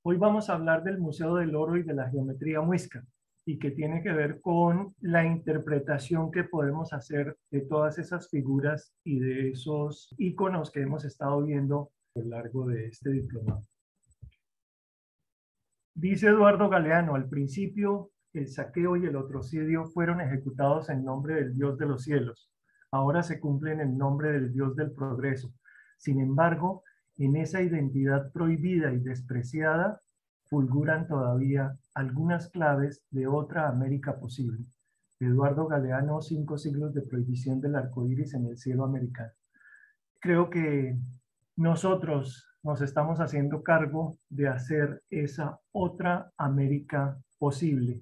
Hoy vamos a hablar del Museo del Oro y de la geometría muisca, y que tiene que ver con la interpretación que podemos hacer de todas esas figuras y de esos iconos que hemos estado viendo a lo largo de este diplomado. Dice Eduardo Galeano, al principio el saqueo y el latrocinio fueron ejecutados en nombre del Dios de los cielos. Ahora se cumplen en nombre del Dios del progreso. Sin embargo, en esa identidad prohibida y despreciada, fulguran todavía algunas claves de otra América posible. Eduardo Galeano, 5 siglos de prohibición del arco iris en el cielo americano. Creo que nosotros nos estamos haciendo cargo de hacer esa otra América posible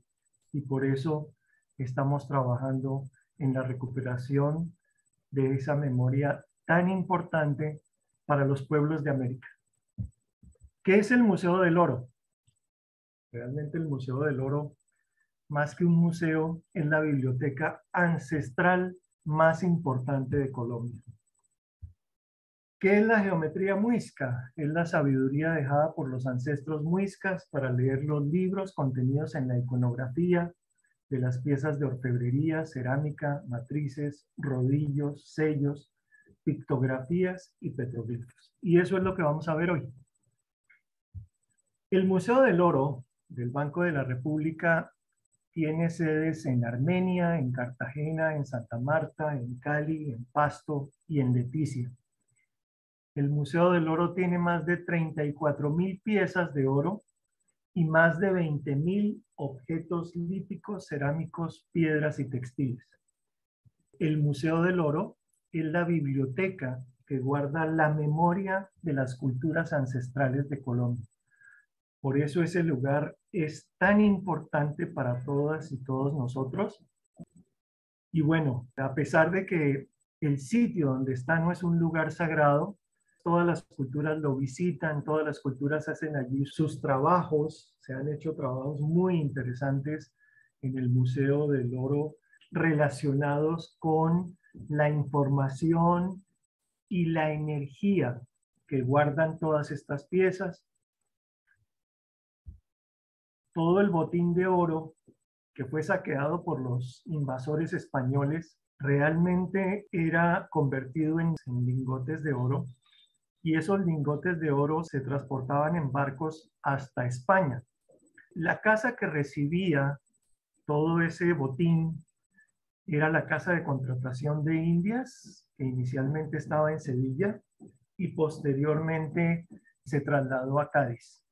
y por eso estamos trabajando en la recuperación de esa memoria tan importante para los pueblos de América. ¿Qué es el Museo del Oro? Realmente el Museo del Oro, más que un museo, es la biblioteca ancestral más importante de Colombia. ¿Qué es la geometría muisca? Es la sabiduría dejada por los ancestros muiscas para leer los libros contenidos en la iconografía de las piezas de orfebrería, cerámica, matrices, rodillos, sellos, pictografías y petroglifos. Y eso es lo que vamos a ver hoy. El Museo del Oro del Banco de la República tiene sedes en Armenia, en Cartagena, en Santa Marta, en Cali, en Pasto y en Leticia. El Museo del Oro tiene más de 34.000 piezas de oro y más de 20.000 objetos líticos, cerámicos, piedras y textiles. El Museo del Oro es la biblioteca que guarda la memoria de las culturas ancestrales de Colombia. Por eso ese lugar es tan importante para todas y todos nosotros. Y bueno, a pesar de que el sitio donde está no es un lugar sagrado, todas las culturas lo visitan, todas las culturas hacen allí sus trabajos, se han hecho trabajos muy interesantes en el Museo del Oro relacionados con la información y la energía que guardan todas estas piezas. Todo el botín de oro que fue saqueado por los invasores españoles realmente era convertido en lingotes de oro, y esos lingotes de oro se transportaban en barcos hasta España. La casa que recibía todo ese botín era la Casa de Contratación de Indias, que inicialmente estaba en Sevilla y posteriormente se trasladó a Cádiz.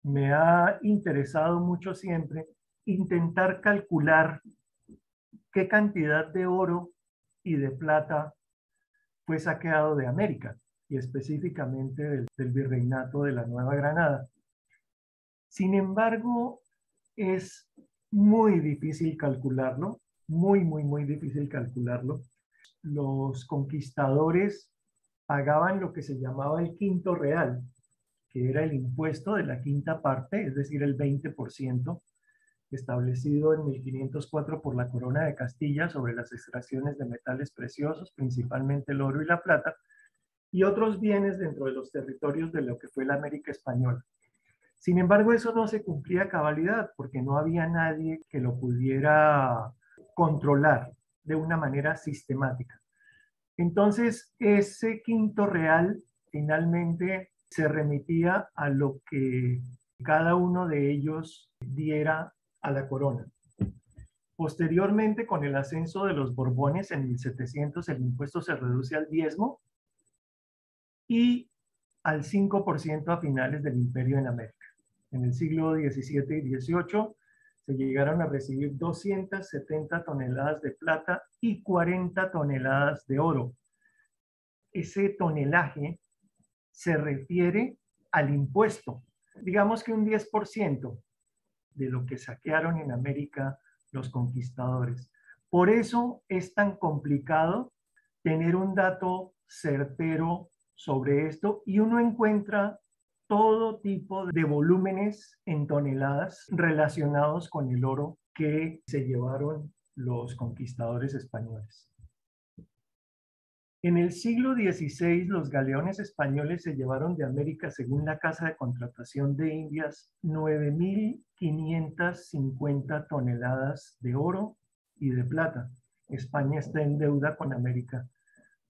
Me ha interesado mucho siempre intentar calcular qué cantidad de oro y de plata fue saqueado de América y específicamente del virreinato de la Nueva Granada. Sin embargo, es muy difícil calcularlo, muy difícil calcularlo. Los conquistadores pagaban lo que se llamaba el quinto real, que era el impuesto de la quinta parte, es decir, el 20%, establecido en 1504 por la Corona de Castilla sobre las extracciones de metales preciosos, principalmente el oro y la plata, y otros bienes dentro de los territorios de lo que fue la América Española. Sin embargo, eso no se cumplía a cabalidad porque no había nadie que lo pudiera controlar de una manera sistemática. Entonces, ese quinto real finalmente se remitía a lo que cada uno de ellos diera a la corona. Posteriormente, con el ascenso de los Borbones en 1700, el impuesto se reduce al diezmo y al 5% a finales del Imperio en América. En el siglo XVII y XVIII se llegaron a recibir 270 toneladas de plata y 40 toneladas de oro. Ese tonelaje se refiere al impuesto. Digamos que un 10% de lo que saquearon en América los conquistadores. Por eso es tan complicado tener un dato certero sobre esto, y uno encuentra todo tipo de volúmenes en toneladas relacionados con el oro que se llevaron los conquistadores españoles. En el siglo XVI, los galeones españoles se llevaron de América, según la Casa de Contratación de Indias, 9.550 toneladas de oro y de plata. España está en deuda con América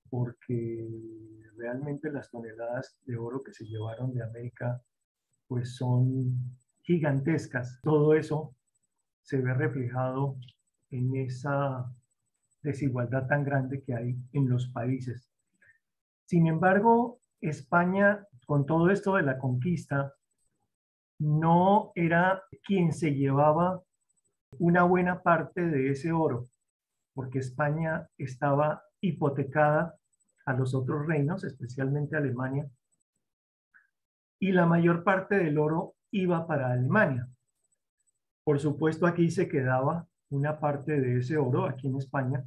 porque realmente las toneladas de oro que se llevaron de América pues son gigantescas. Todo eso se ve reflejado en esa desigualdad tan grande que hay en los países. Sin embargo, España, con todo esto de la conquista, no era quien se llevaba una buena parte de ese oro, porque España estaba hipotecada a los otros reinos, especialmente Alemania, y la mayor parte del oro iba para Alemania. Por supuesto, aquí se quedaba una parte de ese oro, aquí en España,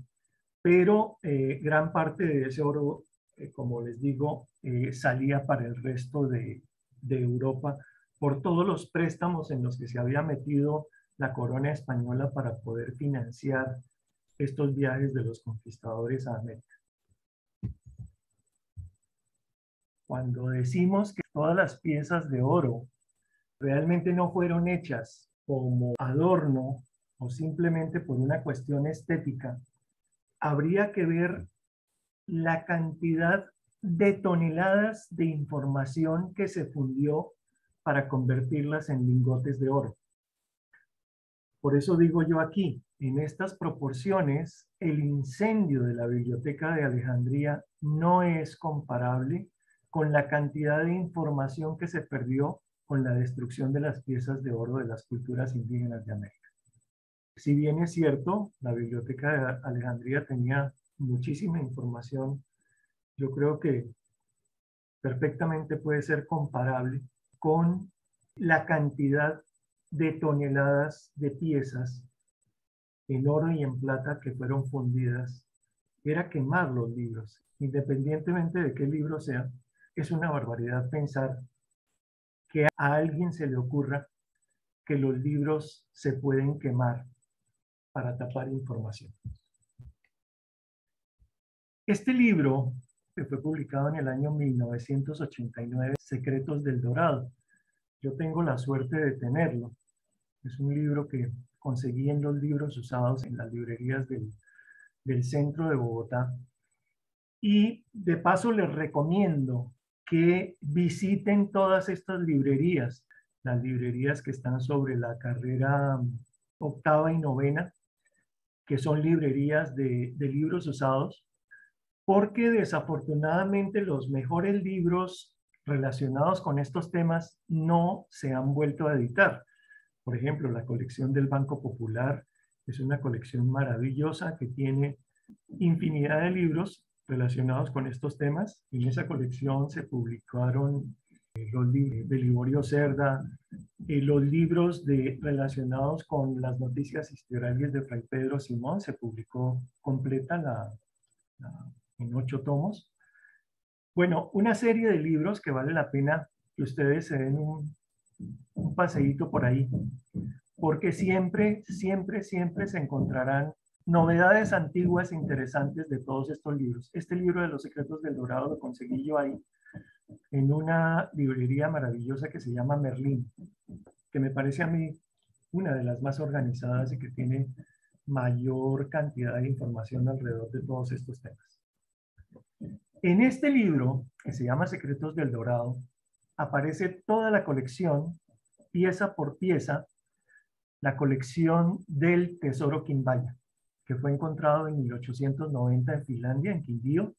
pero gran parte de ese oro, como les digo, salía para el resto de Europa por todos los préstamos en los que se había metido la corona española para poder financiar estos viajes de los conquistadores a América. Cuando decimos que todas las piezas de oro realmente no fueron hechas como adorno o simplemente por una cuestión estética, habría que ver la cantidad de toneladas de información que se fundió para convertirlas en lingotes de oro. Por eso digo yo aquí, en estas proporciones, el incendio de la Biblioteca de Alejandría no es comparable con la cantidad de información que se perdió con la destrucción de las piezas de oro de las culturas indígenas de América. Si bien es cierto, la Biblioteca de Alejandría tenía muchísima información, yo creo que perfectamente puede ser comparable con la cantidad de toneladas de piezas en oro y en plata que fueron fundidas. Era quemar los libros, independientemente de qué libro sea. Es una barbaridad pensar que a alguien se le ocurra que los libros se pueden quemar para tapar información. Este libro, que fue publicado en el año 1989, Secretos del Dorado, yo tengo la suerte de tenerlo. Es un libro que conseguí en los libros usados en las librerías del centro de Bogotá. Y de paso les recomiendo que visiten todas estas librerías, las librerías que están sobre la carrera octava y novena, que son librerías de libros usados, porque desafortunadamente los mejores libros relacionados con estos temas no se han vuelto a editar. Por ejemplo, la colección del Banco Popular es una colección maravillosa que tiene infinidad de libros relacionados con estos temas. En esa colección se publicaron los libros de Liborio Cerda, los libros relacionados con las noticias historiales de Fray Pedro Simón, se publicó completa en 8 tomos. Bueno, una serie de libros que vale la pena que ustedes se den un paseíto por ahí, porque siempre se encontrarán novedades antiguas interesantes de todos estos libros. Este libro de los secretos del Dorado lo conseguí yo ahí, en una librería maravillosa que se llama Merlín, que me parece a mí una de las más organizadas y que tiene mayor cantidad de información alrededor de todos estos temas. En este libro, que se llama Secretos del Dorado, aparece toda la colección, pieza por pieza, la colección del Tesoro Quimbaya, que fue encontrado en 1890 en Finlandia, en Quindío,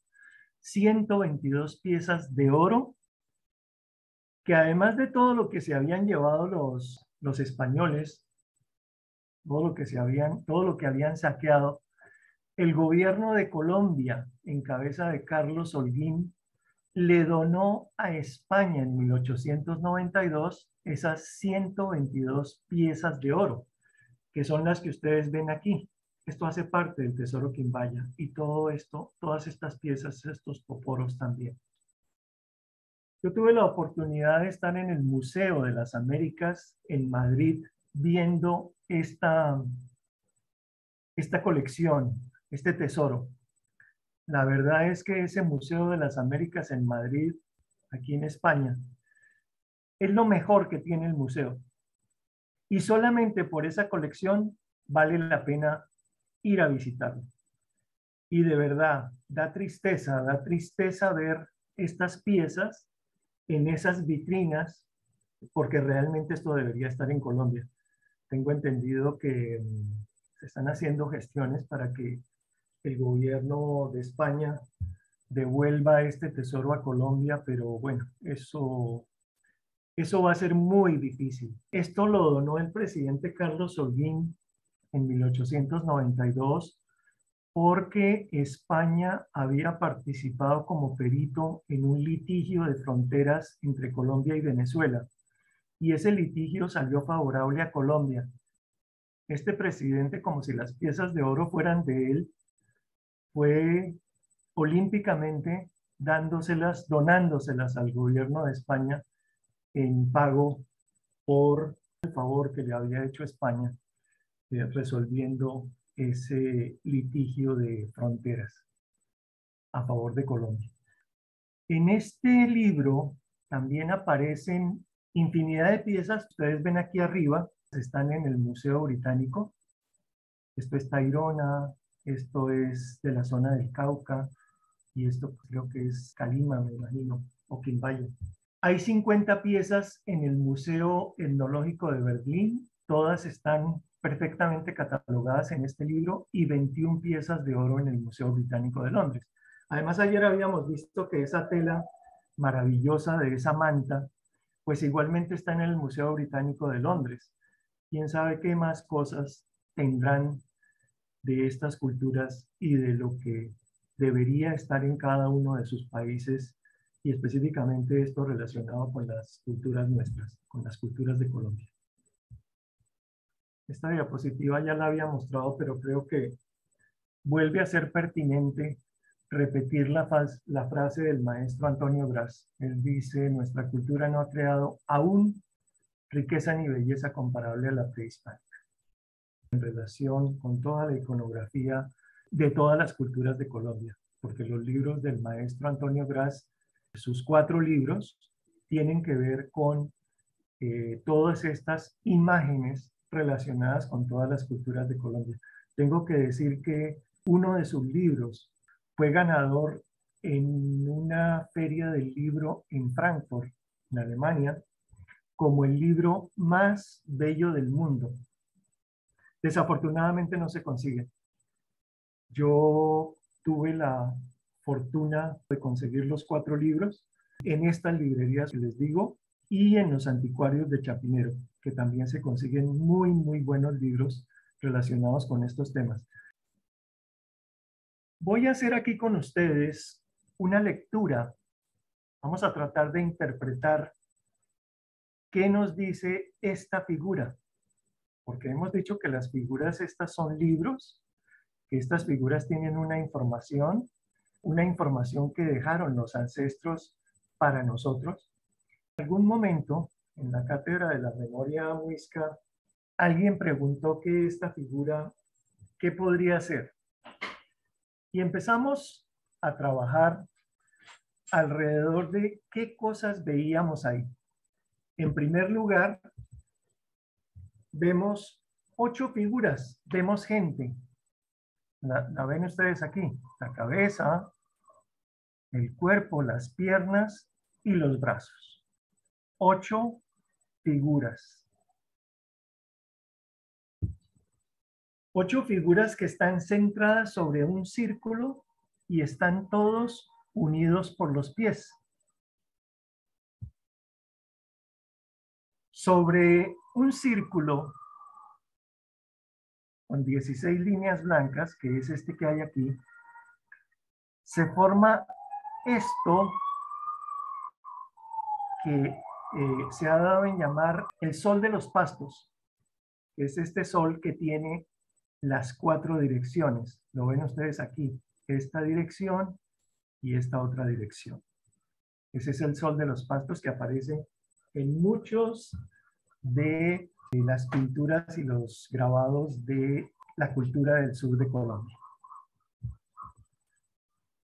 122 piezas de oro, que además de todo lo que se habían llevado los españoles, todo lo que habían saqueado, el gobierno de Colombia, en cabeza de Carlos Holguín, le donó a España en 1892 esas 122 piezas de oro, que son las que ustedes ven aquí. Esto hace parte del Tesoro Quimbaya y todo esto, todas estas piezas, estos poporos también. Yo tuve la oportunidad de estar en el Museo de las Américas en Madrid viendo esta colección, este tesoro. La verdad es que ese Museo de las Américas en Madrid, aquí en España, es lo mejor que tiene el museo. Y solamente por esa colección vale la pena ir a visitarlo. Y de verdad, da tristeza ver estas piezas en esas vitrinas, porque realmente esto debería estar en Colombia. Tengo entendido que se están haciendo gestiones para que el gobierno de España devuelva este tesoro a Colombia, pero bueno, eso va a ser muy difícil. Esto lo donó el presidente Carlos Holguín en 1892 porque España había participado como perito en un litigio de fronteras entre Colombia y Venezuela, y ese litigio salió favorable a Colombia. Este presidente, como si las piezas de oro fueran de él, fue olímpicamente donándoselas al gobierno de España en pago por el favor que le había hecho España resolviendo ese litigio de fronteras a favor de Colombia. En este libro también aparecen infinidad de piezas. Ustedes ven aquí arriba, están en el Museo Británico. Esto es Tayrona, esto es de la zona del Cauca, y esto creo que es Calima, me imagino, o Quimbayo. Hay 50 piezas en el Museo Etnológico de Berlín, todas están perfectamente catalogadas en este libro, y 21 piezas de oro en el Museo Británico de Londres. Además, ayer habíamos visto que esa tela maravillosa de esa manta, pues igualmente está en el Museo Británico de Londres. ¿Quién sabe qué más cosas tendrán de estas culturas y de lo que debería estar en cada uno de sus países, y específicamente esto relacionado con las culturas nuestras, con las culturas de Colombia? Esta diapositiva ya la había mostrado, pero creo que vuelve a ser pertinente repetir la frase del maestro Antonio Gras. Él dice: nuestra cultura no ha creado aún riqueza ni belleza comparable a la prehispánica, en relación con toda la iconografía de todas las culturas de Colombia, porque los libros del maestro Antonio Gras, sus 4 libros, tienen que ver con todas estas imágenes relacionadas con todas las culturas de Colombia. Tengo que decir que uno de sus libros fue ganador en una feria del libro en Frankfurt, en Alemania, como el libro más bello del mundo. Desafortunadamente no se consigue. Yo tuve la fortuna de conseguir los 4 libros en estas librerías que les digo, y en los anticuarios de Chapinero, que también se consiguen muy buenos libros relacionados con estos temas. Voy a hacer aquí con ustedes una lectura. Vamos a tratar de interpretar qué nos dice esta figura, porque hemos dicho que las figuras estas son libros, que estas figuras tienen una información que dejaron los ancestros para nosotros. En algún momento, en la cátedra de la memoria muisca, alguien preguntó que esta figura, ¿qué podría ser? Y empezamos a trabajar alrededor de qué cosas veíamos ahí. En primer lugar, vemos 8 figuras, vemos gente. La ven ustedes aquí: la cabeza, el cuerpo, las piernas y los brazos. 8 figuras. 8 figuras que están centradas sobre un círculo y están todos unidos por los pies. Sobre un círculo con 16 líneas blancas, que es este que hay aquí, se forma esto que se ha dado en llamar el sol de los pastos, que es este sol que tiene las 4 direcciones. Lo ven ustedes aquí: esta dirección y esta otra dirección. Ese es el sol de los pastos que aparece en muchos de las pinturas y los grabados de la cultura del sur de Colombia.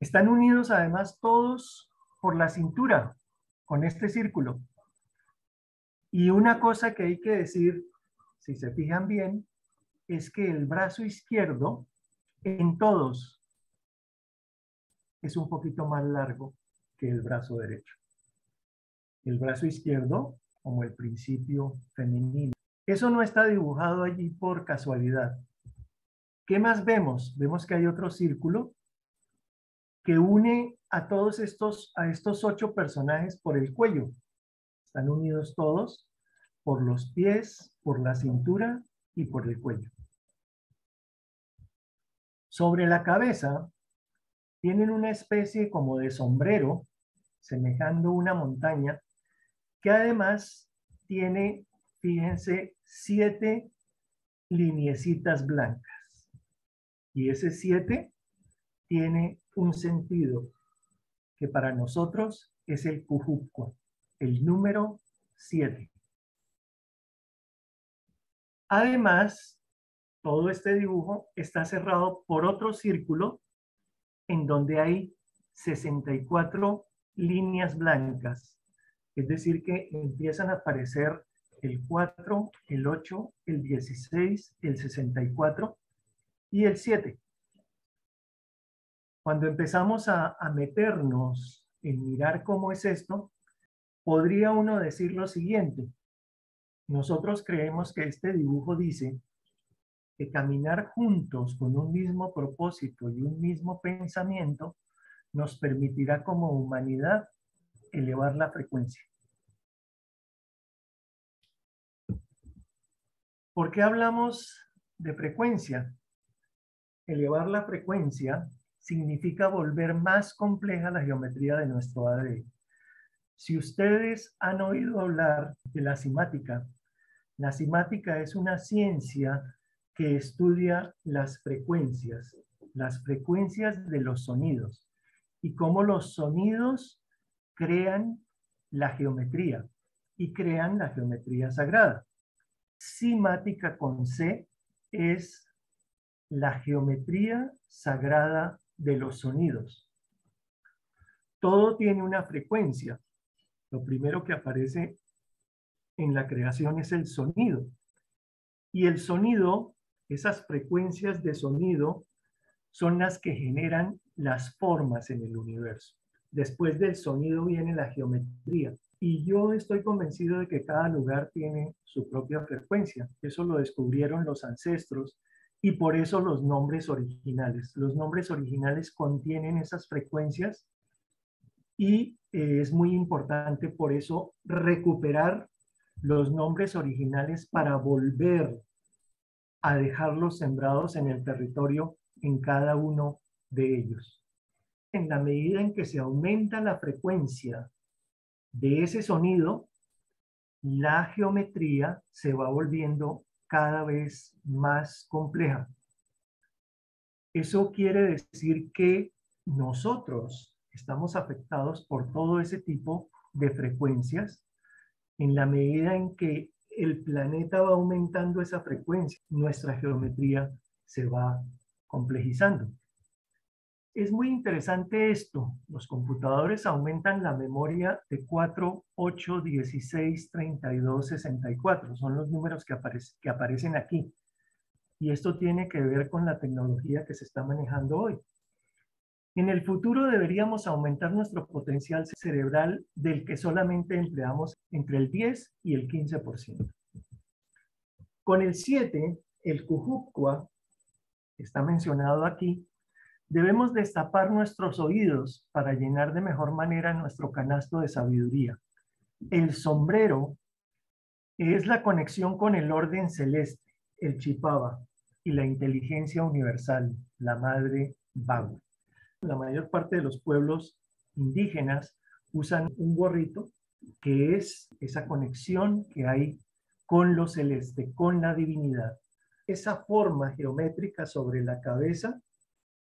Están unidos además todos por la cintura, con este círculo. Y una cosa que hay que decir, si se fijan bien, es que el brazo izquierdo en todos es un poquito más largo que el brazo derecho. El brazo izquierdo como el principio femenino. Eso no está dibujado allí por casualidad. ¿Qué más vemos? Vemos que hay otro círculo que une a todos a estos 8 personajes por el cuello. Están unidos todos por los pies, por la cintura y por el cuello. Sobre la cabeza tienen una especie como de sombrero, semejando una montaña, que además tiene, fíjense, 7 lineecitas blancas. Y ese 7 tiene un sentido que para nosotros es el Cujupco, el número 7. Además, todo este dibujo está cerrado por otro círculo en donde hay 64 líneas blancas. Es decir, que empiezan a aparecer el 4, el 8, el 16, el 64 y el 7. Cuando empezamos a meternos en mirar cómo es esto, podría uno decir lo siguiente. Nosotros creemos que este dibujo dice que caminar juntos con un mismo propósito y un mismo pensamiento nos permitirá como humanidad elevar la frecuencia. ¿Por qué hablamos de frecuencia? Elevar la frecuencia significa volver más compleja la geometría de nuestro ADN. Si ustedes han oído hablar de la simática es una ciencia que estudia las frecuencias de los sonidos y cómo los sonidos crean la geometría y crean la geometría sagrada. Simática con C es la geometría sagrada de los sonidos. Todo tiene una frecuencia. Lo primero que aparece en la creación es el sonido. Y el sonido, esas frecuencias de sonido, son las que generan las formas en el universo. Después del sonido viene la geometría. Y yo estoy convencido de que cada lugar tiene su propia frecuencia. Eso lo descubrieron los ancestros y por eso los nombres originales. Los nombres originales contienen esas frecuencias y es muy importante por eso recuperar los nombres originales para volver a dejarlos sembrados en el territorio en cada uno de ellos. En la medida en que se aumenta la frecuencia de ese sonido, la geometría se va volviendo cada vez más compleja. Eso quiere decir que nosotros estamos afectados por todo ese tipo de frecuencias en la medida en que el planeta va aumentando esa frecuencia, nuestra geometría se va complejizando. Es muy interesante esto. Los computadores aumentan la memoria de 4, 8, 16, 32, 64. Son los números que aparecen aquí. Y esto tiene que ver con la tecnología que se está manejando hoy. En el futuro deberíamos aumentar nuestro potencial cerebral del que solamente empleamos entre el 10 y el 15%. Con el 7, el Cujupqua, que está mencionado aquí, debemos destapar nuestros oídos para llenar de mejor manera nuestro canasto de sabiduría. El sombrero es la conexión con el orden celeste, el Chipaba, y la inteligencia universal, la Madre Bagu. La mayor parte de los pueblos indígenas usan un gorrito que es esa conexión que hay con lo celeste, con la divinidad. Esa forma geométrica sobre la cabeza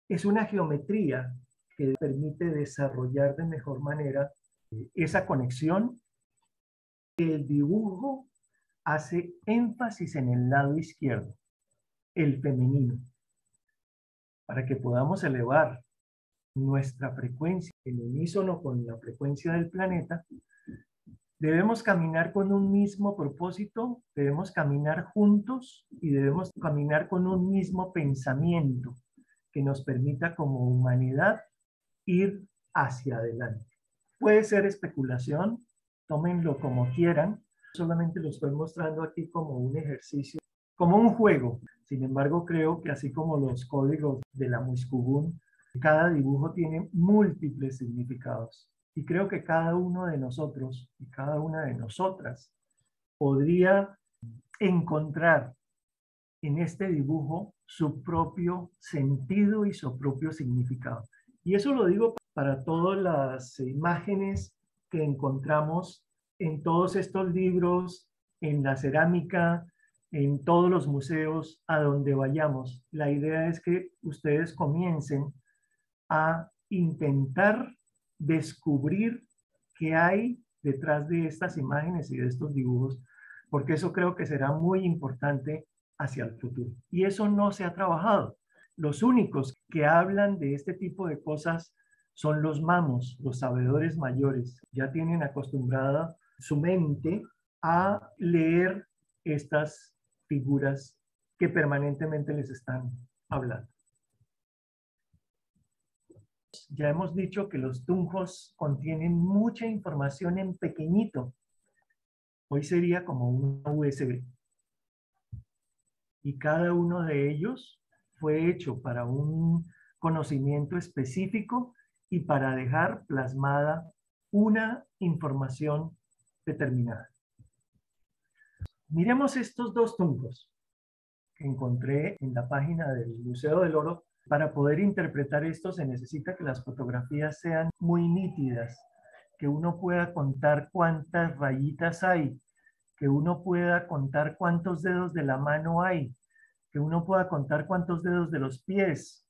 es una geometría que permite desarrollar de mejor manera esa conexión. El dibujo hace énfasis en el lado izquierdo, el femenino, para que podamos elevar nuestra frecuencia en unísono con la frecuencia del planeta, debemos caminar con un mismo propósito, debemos caminar juntos y debemos caminar con un mismo pensamiento que nos permita como humanidad ir hacia adelante. Puede ser especulación, tómenlo como quieran, solamente lo estoy mostrando aquí como un ejercicio, como un juego. Sin embargo, creo que así como los códigos de la Muskugún, cada dibujo tiene múltiples significados. Y creo que cada uno de nosotros y cada una de nosotras podría encontrar en este dibujo su propio sentido y su propio significado. Y eso lo digo para todas las imágenes que encontramos en todos estos libros, en la cerámica, en todos los museos, a donde vayamos. La idea es que ustedes comiencen a intentar descubrir qué hay detrás de estas imágenes y de estos dibujos, porque eso creo que será muy importante hacia el futuro. Y eso no se ha trabajado. Los únicos que hablan de este tipo de cosas son los mamos, los sabedores mayores. Ya tienen acostumbrada su mente a leer estas figuras que permanentemente les están hablando. Ya hemos dicho que los tunjos contienen mucha información en pequeñito. Hoy sería como una USB. Y cada uno de ellos fue hecho para un conocimiento específico y para dejar plasmada una información determinada. Miremos estos dos tunjos que encontré en la página del Museo del Oro. Para poder interpretar esto se necesita que las fotografías sean muy nítidas, que uno pueda contar cuántas rayitas hay, que uno pueda contar cuántos dedos de la mano hay, que uno pueda contar cuántos dedos de los pies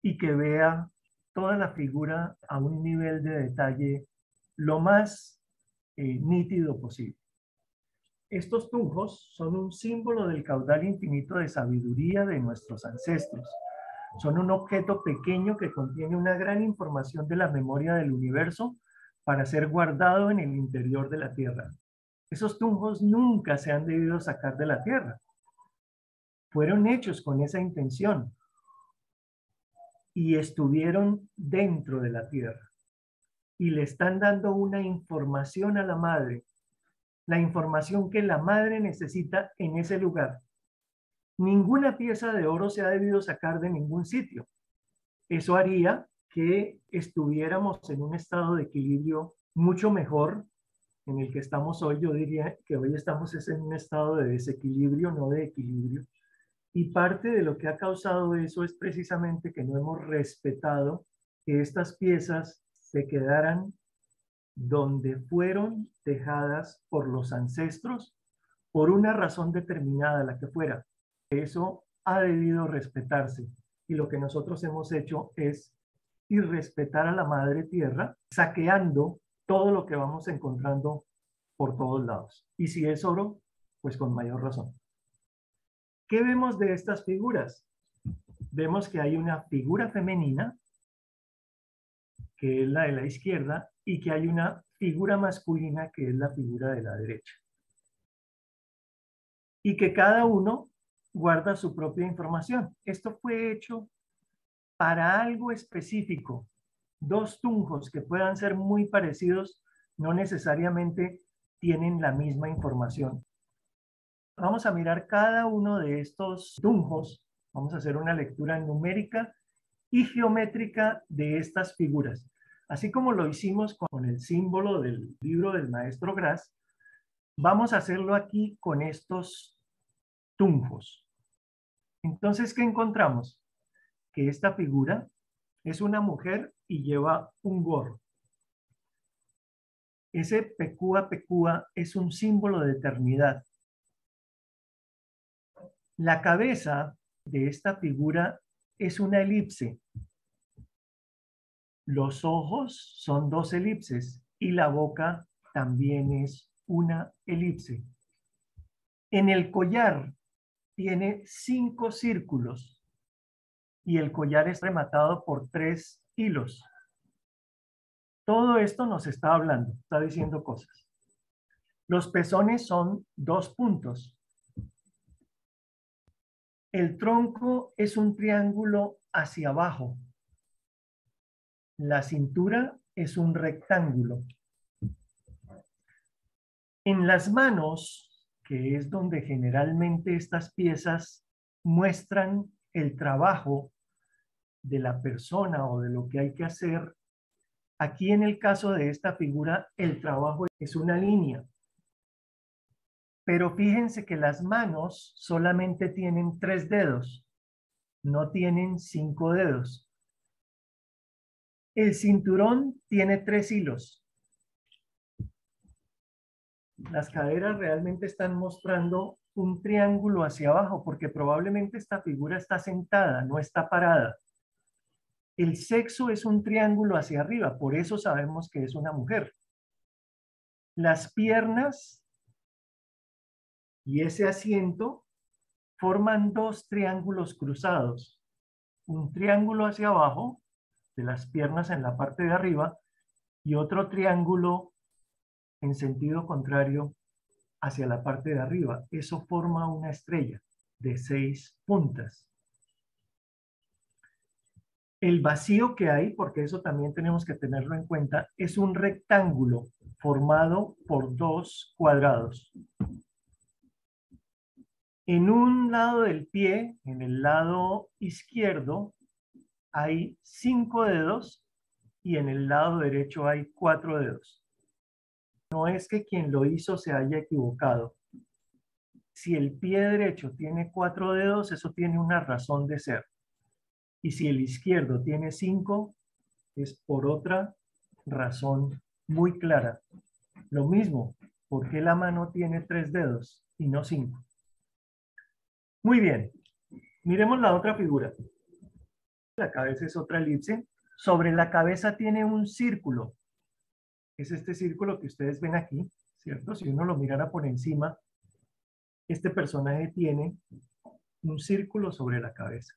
y que vea toda la figura a un nivel de detalle lo más nítido posible. Estos tunjos son un símbolo del caudal infinito de sabiduría de nuestros ancestros. Son un objeto pequeño que contiene una gran información de la memoria del universo para ser guardado en el interior de la Tierra. Esos tunjos nunca se han debido sacar de la Tierra. Fueron hechos con esa intención y estuvieron dentro de la Tierra. Y le están dando una información a la madre, la información que la madre necesita en ese lugar. Ninguna pieza de oro se ha debido sacar de ningún sitio. Eso haría que estuviéramos en un estado de equilibrio mucho mejor en el que estamos hoy. Yo diría que hoy estamos en un estado de desequilibrio, no de equilibrio. Y parte de lo que ha causado eso es precisamente que no hemos respetado que estas piezas se quedaran donde fueron dejadas por los ancestros por una razón determinada, la que fuera. Eso ha debido respetarse. Y lo que nosotros hemos hecho es irrespetar a la madre tierra, saqueando todo lo que vamos encontrando por todos lados. Y si es oro, pues con mayor razón. ¿Qué vemos de estas figuras? Vemos que hay una figura femenina, que es la de la izquierda, y que hay una figura masculina, que es la figura de la derecha. Y que cada uno guarda su propia información. Esto fue hecho para algo específico. Dos tunjos que puedan ser muy parecidos no necesariamente tienen la misma información. Vamos a mirar cada uno de estos tunjos. Vamos a hacer una lectura numérica y geométrica de estas figuras. Así como lo hicimos con el símbolo del libro del maestro Gras, vamos a hacerlo aquí con estos tunjos. Entonces, ¿qué encontramos? Que esta figura es una mujer y lleva un gorro. Ese pecúa pecúa es un símbolo de eternidad. La cabeza de esta figura es una elipse. Los ojos son dos elipses y la boca también es una elipse. En el collar tiene 5 círculos y el collar es rematado por 3 hilos. Todo esto nos está hablando, está diciendo cosas. Los pezones son 2 puntos. El tronco es un triángulo hacia abajo. La cintura es un rectángulo. En las manos, que es donde generalmente estas piezas muestran el trabajo de la persona o de lo que hay que hacer, aquí en el caso de esta figura, el trabajo es una línea. Pero fíjense que las manos solamente tienen 3 dedos, no tienen 5 dedos. El cinturón tiene 3 hilos. Las caderas realmente están mostrando un triángulo hacia abajo porque probablemente esta figura está sentada, no está parada. El sexo es un triángulo hacia arriba, por eso sabemos que es una mujer. Las piernas y ese asiento forman 2 triángulos cruzados. Un triángulo hacia abajo, de las piernas en la parte de arriba, y otro triángulo en sentido contrario hacia la parte de arriba. Eso forma una estrella de 6 puntas. El vacío que hay, porque eso también tenemos que tenerlo en cuenta, es un rectángulo formado por 2 cuadrados. En un lado del pie, en el lado izquierdo, hay 5 dedos y en el lado derecho hay 4 dedos. No es que quien lo hizo se haya equivocado. Si el pie derecho tiene 4 dedos, eso tiene una razón de ser. Y si el izquierdo tiene 5, es por otra razón muy clara. Lo mismo, ¿por qué la mano tiene 3 dedos y no 5? Muy bien, miremos la otra figura. La cabeza es otra elipse. Sobre la cabeza tiene un círculo. Es este círculo que ustedes ven aquí, ¿cierto? Si uno lo mirara por encima, este personaje tiene un círculo sobre la cabeza.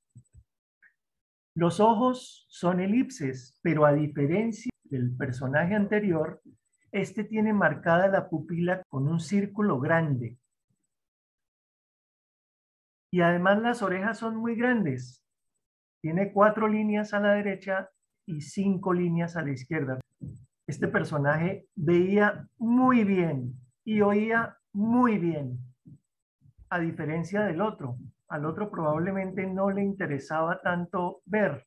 Los ojos son elipses, pero a diferencia del personaje anterior, este tiene marcada la pupila con un círculo grande. Y además las orejas son muy grandes. Tiene 4 líneas a la derecha y 5 líneas a la izquierda. Este personaje veía muy bien y oía muy bien, a diferencia del otro. Al otro probablemente no le interesaba tanto ver.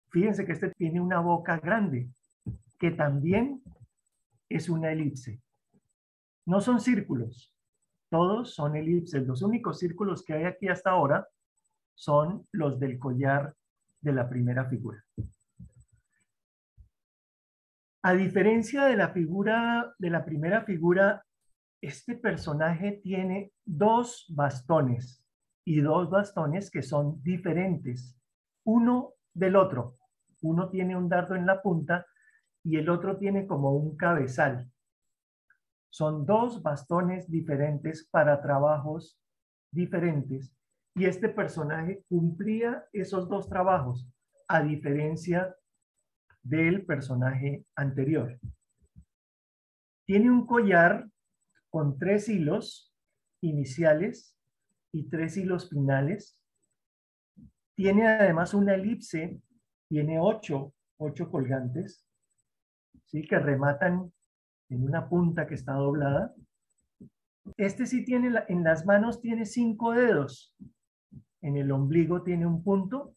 Fíjense que este tiene una boca grande, que también es una elipse. No son círculos, todos son elipses. Los únicos círculos que hay aquí hasta ahora son los del collar de la primera figura. A diferencia de la figura de la primera figura, este personaje tiene 2 bastones y 2 bastones que son diferentes, uno del otro. Uno tiene un dardo en la punta y el otro tiene como un cabezal. Son 2 bastones diferentes para trabajos diferentes y este personaje cumplía esos 2 trabajos, a diferencia del personaje anterior. Tiene un collar con 3 hilos iniciales y 3 hilos finales. Tiene además una elipse, tiene 8 colgantes, ¿sí? Que rematan en una punta que está doblada. Este sí tiene, en las manos tiene 5 dedos. En el ombligo tiene un punto,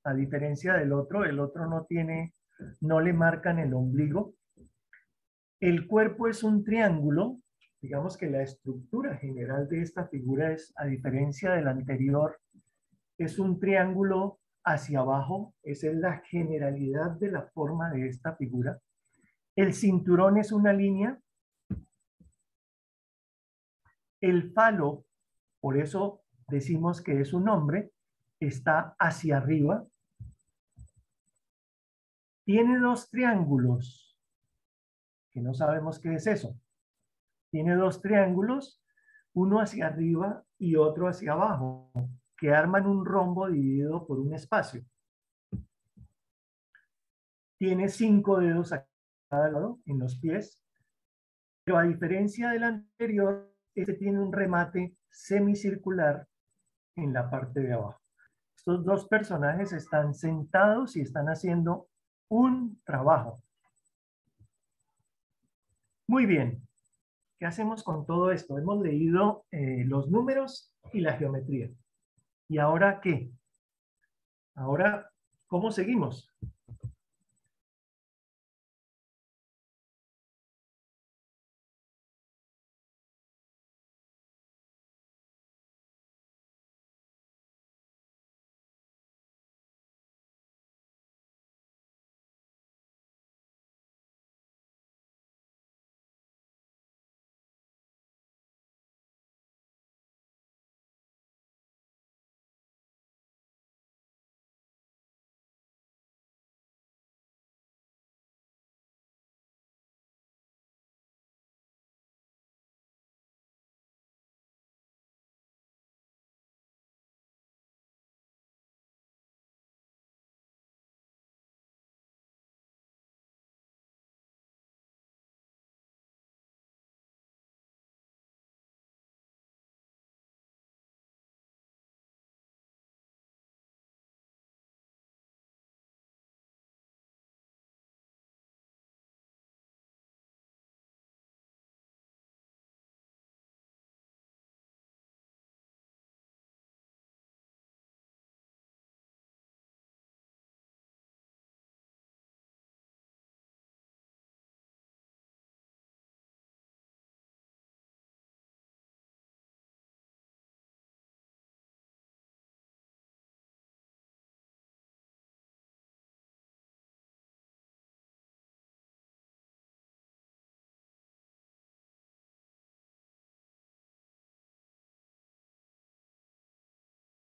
a diferencia del otro. El otro no tiene, no le marcan el ombligo. El cuerpo es un triángulo. Digamos que la estructura general de esta figura es, a diferencia del anterior, es un triángulo hacia abajo. Esa es la generalidad de la forma de esta figura. El cinturón es una línea. El falo, por eso decimos que es un hombre, está hacia arriba. Tiene 2 triángulos, que no sabemos qué es eso. Tiene 2 triángulos, uno hacia arriba y otro hacia abajo. que arman un rombo dividido por un espacio. Tiene 5 dedos a cada lado en los pies, pero a diferencia del anterior, este tiene un remate semicircular en la parte de abajo. Estos dos personajes están sentados y están haciendo un trabajo. Muy bien. ¿Qué hacemos con todo esto? Hemos leído los números y la geometría. ¿Y ahora qué? Ahora, ¿cómo seguimos?